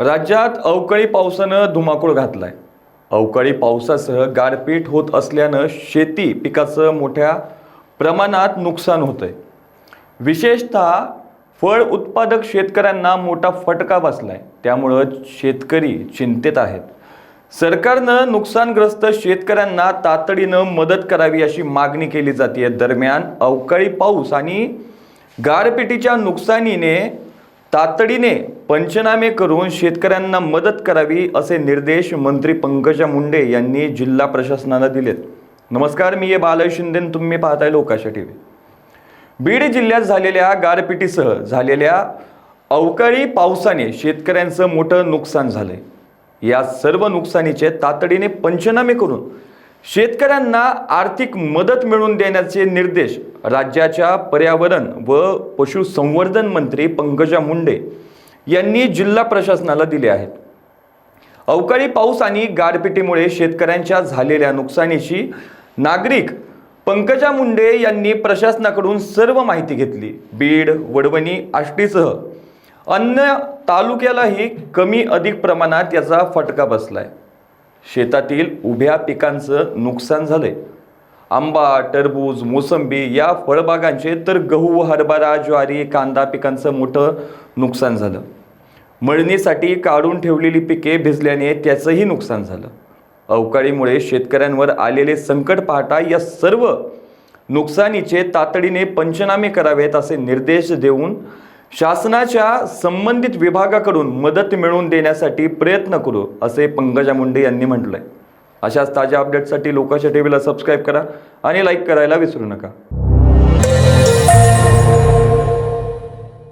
राज्यात अवकाळी पावसानं धुमाकूळ घातलाय। अवकाळी पावसासह गारपीट होत असल्यानं शेती पिकाचं मोठ्या प्रमाणात नुकसान होतंय। विशेषतः फळ उत्पादक शेतकऱ्यांना मोठा फटका बसलाय। त्यामुळे शेतकरी चिंतेत आहेत। सरकारनं नुकसानग्रस्त शेतकऱ्यांना तातडीनं मदत करावी अशी मागणी केली जाते। दरम्यान अवकाळी पाऊस आणि गारपिटीच्या नुकसानीने तातडीने पंचनामे करून शेतकऱ्यांना मदत करावी असे निर्देश मंत्री पंकजा मुंडे यांनी जिल्हा प्रशासनाला दिलेत। नमस्कार, मी बालय शिंदे, तुम्ही पाहताय लोकाशा टीव्ही। बीड जिल्ह्यात झालेल्या गारपिटीसह झालेल्या अवकाळी पावसाने शेतकऱ्यांचं मोठं नुकसान झालंय। या सर्व नुकसानीचे तातडीने पंचनामे करून शेतकऱ्यांना आर्थिक मदत मिळवून देण्याचे निर्देश राज्याच्या पर्यावरण व पशुसंवर्धन मंत्री पंकजा मुंडे यांनी जिल्हा प्रशासनाला दिले आहेत। अवकाळी पाऊस आणि गारपिटीमुळे शेतकऱ्यांच्या झालेल्या नुकसानीची नागरिक पंकजा मुंडे यांनी प्रशासनाकडून सर्व माहिती घेतली। बीड, वडवणी, आष्टीसह अन्य तालुक्यालाही कमी अधिक प्रमाणात याचा फटका बसलाय। शेतातील उभ्या पिकांचं नुकसान झालंय। आंबा, टरबूज, मोसंबी या फळबागांचे तर गहू, हरभरा, ज्वारी, कांदा पिकांचं मोठं नुकसान झालं। मळणीसाठी काढून ठेवलेली पिके भिजल्याने त्याचंही नुकसान झालं। अवकाळीमुळे शेतकऱ्यांवर आलेले संकट पाहता या सर्व नुकसानीचे तातडीने पंचनामे करावेत असे निर्देश देऊन शासनाच्या संबंधित विभागाकडून मदत मिळवून देण्यासाठी प्रयत्न करू असे पंकजा मुंडे यांनी म्हटलंय। अशाच ताज्या अपडेट्ससाठी लोकाशा टीव्हीला सबस्क्राईब करा आणि लाईक करायला विसरू नका।